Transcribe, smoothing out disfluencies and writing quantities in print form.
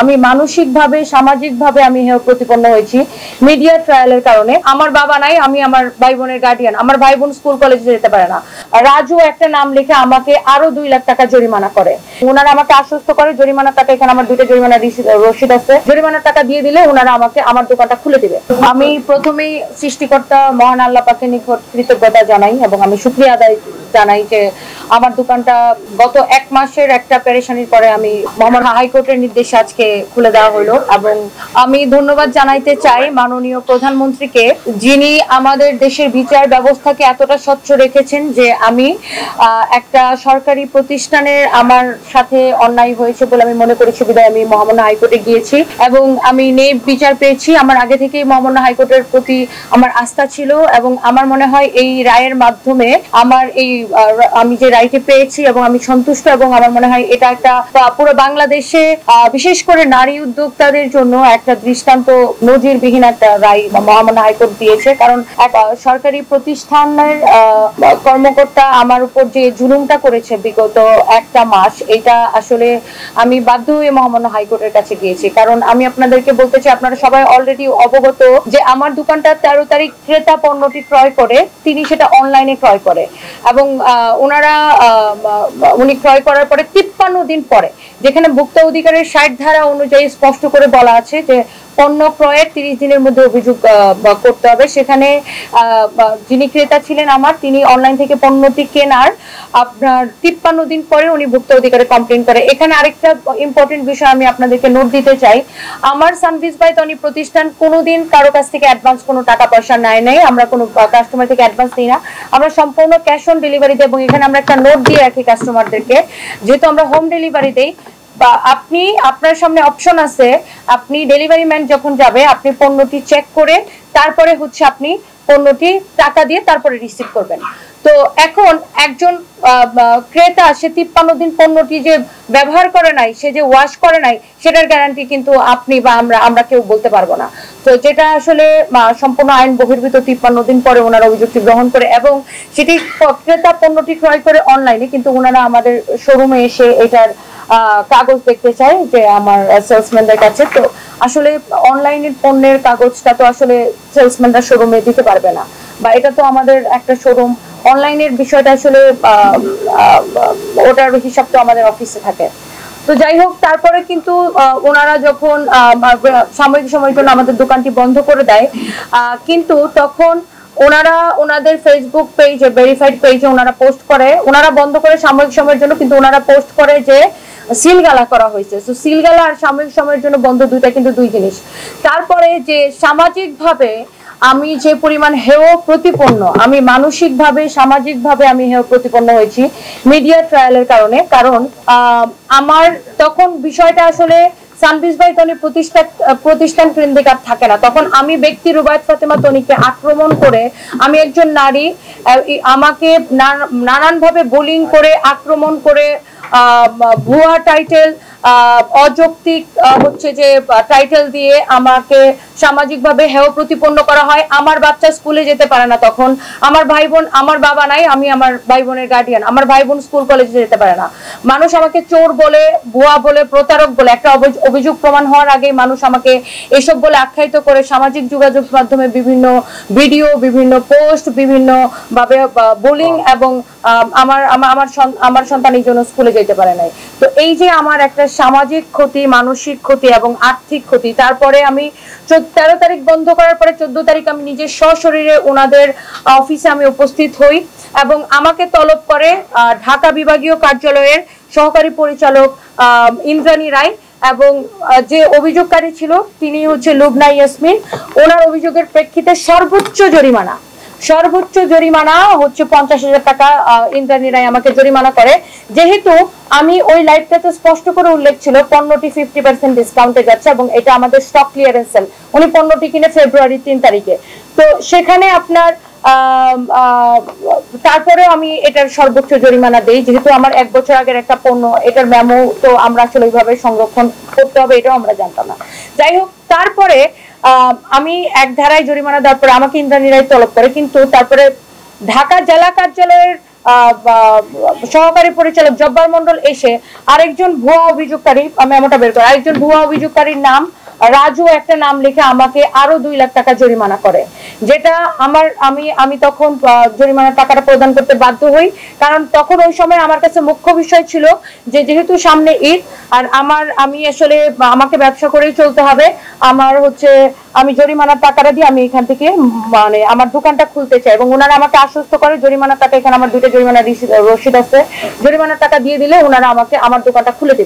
আমি মানসিকভাবে সামাজিকভাবে আমি হেয় প্রতিপন্ন হয়েছি মিডিয়া ট্রায়ালের কারণে। আমার বাবা নাই, আমি আমার ভাই বোনের গার্ডিয়ান। আমার ভাই বোন স্কুল কলেজে যেতে পারে না। রাজু একটা নাম লিখে আমাকে আরো 2 লাখ টাকা জরিমানা করে। ওনারা আমাকে আশ্বস্ত করে জরিমানার টাকা, এখানে আমার 2টা জরিমানা রসিদ আছে, জরিমানার টাকা দিয়ে দিলে ওনারা আমাকে আমার দোকানটা খুলে দিবে। আমি প্রথমেই সৃষ্টিকর্তা মহান আল্লাহ পাকের নিকট কৃতজ্ঞতা জানাই এবং আমি শুকরিয়া আদায় জানাই যে আমার দোকানটা গত 1 মাসের একটা পেরেশানির পরে আমি মহামান্য হাইকোর্টের নির্দেশে আজকে খুলে দেওয়া হলো। এবং আমি ধন্যবাদ জানাইতে চাই মাননীয় প্রধানমন্ত্রীকে, যিনি আমাদের দেশের বিচার ব্যবস্থাকে এতটা স্বচ্ছ রেখেছেন যে আমি একটা সরকারি প্রতিষ্ঠানের আমার সাথে অন্যায় হয়েছে বলে আমি মনে করেছি বিধায় আমি মহামান্য হাইকোর্টে গিয়েছি এবং আমি ন্যায় বিচার পেয়েছি। আমার আগে থেকেই মহামান্য হাইকোর্টের প্রতি আমার আস্থা ছিল এবং আমার মনে হয় এই রায়ের মাধ্যমে আমার এই আমি যে রায়টি পেয়েছি এবং আমি সন্তুষ্ট এবং আমার মনে হয় এটা একটা পুরো বাংলাদেশে বিশেষ করে নারী উদ্যোক্তাদের জন্য একটা দৃষ্টান্ত নজিরবিহীন একটা রায় মহামান্য হাইকোর্ট দিয়েছে। কারণ এক সরকারি প্রতিষ্ঠানের কর্মকর্তা আমার উপর যে জুলুমটা করেছে বিগত 1টা মাস, এটা আসলে আমি বাধ্য হয়ে মহামান্য হাইকোর্টের কাছে গিয়েছি। কারণ আমি আপনাদেরকে বলতে চাই, আপনারা সবাই অলরেডি অবগত যে আমার দোকানটা 13 তারিখ ক্রেতা পণ্যটি ক্রয় করে তিনি সেটা অনলাইনে ক্রয় করে এবং উনি ক্রয় করার পরে 53 দিন পরে, যেখানে ভোক্তা অধিকারের 60 ধারা অনুযায়ী স্পষ্ট করে বলা আছে যে পণ্য ক্রয়ের 30 দিনের মধ্যে অভিযোগ করতে হবে, সেখানে যিনি ক্রেতা ছিলেন আমার, তিনি অনলাইন থেকে পণ্যটি কেনার আপনার 53 দিন পরে উনি ভোক্তা অধিকারে কমপ্লেন করে। এখানে আরেকটা ইম্পর্টেন্ট বিষয় আমি আপনাদেরকে নোট দিতে চাই, আমার সানভিজ বাই তনি প্রতিষ্ঠান কোনোদিন কারো কাছ থেকে অ্যাডভান্স কোনো টাকা পয়সা নেয় নাই, আমরা কোনো কাস্টমার থেকে অ্যাডভান্স নিই না, আমরা সম্পূর্ণ ক্যাশ অন ডেলিভারি দেব। এবং এখানে আমরা একটা নোট দিয়ে রাখি কাস্টমারদেরকে, যেহেতু আমরা হোম ডেলিভারি দেই বা আপনি আপনার সামনে অপশন আছে, আপনি ডেলিভারি ম্যান যখন যাবে আপনি পণ্যটি চেক করে তারপরে হচ্ছে আপনি পণ্যটি টাকা দিয়ে তারপরে রিসিভ করবেন। তো এখন একজন ক্রেতা সে 53 দিন পণ্যটি যে ব্যবহার করে নাই, সে যে ওয়াশ করে নাই, সেটার গ্যারান্টি কিন্তু আপনি বা আমরা কেউ বলতে পারবো না। তো যেটা আসলে সম্পূর্ণ আইন বহির্ভূত 53 দিন পরে ওনারা অভিযোগটি গ্রহণ করে এবং সেটি ক্রেতা পণ্যটি ক্রয় করে অনলাইনে, কিন্তু ওনারা আমাদের শোরুমে এসে এটার কাগজ দেখতে চাই যে আমার সেলসম্যানদের কাছে। তো আসলে অনলাইনের পণ্যের কাগজটা তো আসলে সেলসম্যানরা শোরুমে দিতে পারবে না, বা এটা তো আমাদের একটা শোরুম, অনলাইনের বিষয়টা আসলে ওটার হিসাব তো আমাদের অফিসে থাকে। তো যাই হোক, তারপরে কিন্তু ওনারা যখন সাময়িক সময়ের জন্য আমাদের দোকানটি বন্ধ করে দেয়, কিন্তু তখন ওনারা ওনাদের ফেসবুক পেজে, ভেরিফাইড পেজে ওনারা পোস্ট করে, ওনারা বন্ধ করে সাময়িক সময়ের জন্য, কিন্তু ওনারা পোস্ট করে যে সিলগালা করা হয়েছে। তো সিলগালা আর সাময়িক সময়ের জন্য বন্ধ, দুইটা কিন্তু দুই জিনিস। তারপরে যে সামাজিকভাবে আমি যে পরিমাণ হেয় প্রতিপন্ন, আমি মানসিকভাবে সামাজিকভাবে আমি হেয় প্রতিপন্ন হয়েছি মিডিয়া ট্রায়ালের কারণে। কারণ আমার তখন বিষয়টা আসলে সানভিজ বাই তনি প্রতিষ্ঠান কেন্দ্রিক আর থাকে না, তখন আমি ব্যক্তি রুবায়েত ফাতেমা তনিকে আক্রমণ করে, আমি একজন নারী, আমাকে নানানভাবে বোলিং করে আক্রমণ করে ভুয়া টাইটেল, অযৌক্তিক হচ্ছে যে টাইটেল দিয়ে আমাকে সামাজিকভাবে হেয় প্রতিপন্ন করা হয়। আমার বাচ্চা স্কুলে যেতে পারে না, তখন আমার ভাই বোন, আমার বাবা নাই, আমি আমার ভাই বোনের গার্ডিয়ান, আমার ভাই বোন স্কুল কলেজে যেতে পারে না। মানুষ আমাকে চোর বলে, ভুয়া বলে, প্রতারক বলে, একটা অভিযোগ প্রমাণ হওয়ার আগে মানুষ আমাকে এসব বলে আখ্যায়িত করে সামাজিক যোগাযোগ মাধ্যমে বিভিন্ন ভিডিও, বিভিন্ন পোস্ট, বিভিন্ন ভাবে বোলিং এবং আমার সন্তান এই জন্য স্কুলে যেতে পারে নাই। তো এই যে আমার একটা সামাজিক ক্ষতি, মানসিক ক্ষতি এবং আর্থিক ক্ষতি, তারপরে আমি 13 তারিখ বন্ধ করার পরে 14 তারিখ আমি নিজের সশরীরে ওনাদের অফিসে আমি উপস্থিত হই এবং আমাকে তলব করে ঢাকা বিভাগীয় কার্যালয়ের সহকারী পরিচালক ইন্দ্রাণী রায় এবং যে অভিযোগকারী ছিল তিনি হচ্ছে লুবনা ইয়াসমিন। ওনার অভিযোগের প্রেক্ষিতে সর্বোচ্চ জরিমানা হচ্ছে 50,000 টাকা ইন্দ্রাণী রায় আমাকে জরিমানা করে। যেহেতু আমি ওই লাইভটাতে স্পষ্ট করে উল্লেখ ছিল পণ্যটি 50% ডিসকাউন্টে যাচ্ছে এবং এটা আমাদের স্টক ক্লিয়ারেন্স সেল, উনি পণ্যটি কিনে ফেব্রুয়ারি 3 তারিখে। তো সেখানে আপনার তারপরে আমি এটার সর্বোচ্চ জরিমানা দেই, যেহেতু আমার 1 বছর আগের একটা পণ্য, এটার মেমো তো আমরা আসলে ওইভাবে সংরক্ষণ করতে হবে এটাও আমরা জানতাম না। যাই হোক, তারপরে আমি এক ধারায় জরিমানা দেওয়ার পরে আমাকে ইন্দ্রাণী রায় তলব করে, কিন্তু তারপরে ঢাকা জেলা কার্যালয়ের সহকারী পরিচালক জব্বার মন্ডল এসে আরেকজন ভুয়া অভিযোগকারী, মেমোটা বের করে, আরেকজন ভুয়া অভিযোগকারীর নাম রাজু একটা নাম লিখে আমাকে আরো 2 লাখ টাকা জরিমানা করে, যেটা আমি তখন জরিমানার টাকাটা প্রদান করতে বাধ্য হই। কারণ তখন ওই সময় আমার কাছে মুখ্য বিষয় ছিল যে যেহেতু সামনে ঈদ আর আমি আসলে আমাকে ব্যবসা করেই চলতে হবে, আমি জরিমানার টাকাটা দিয়ে আমি এখান থেকে মানে আমার দোকানটা খুলতে চাই, এবং ওনারা আমাকে আশ্বস্ত করে জরিমানার টাকা, এখানে আমার 2টা জরিমানা রসিদ আছে, জরিমানার টাকা দিয়ে দিলে ওনারা আমাকে আমার দোকানটা খুলে দেবে।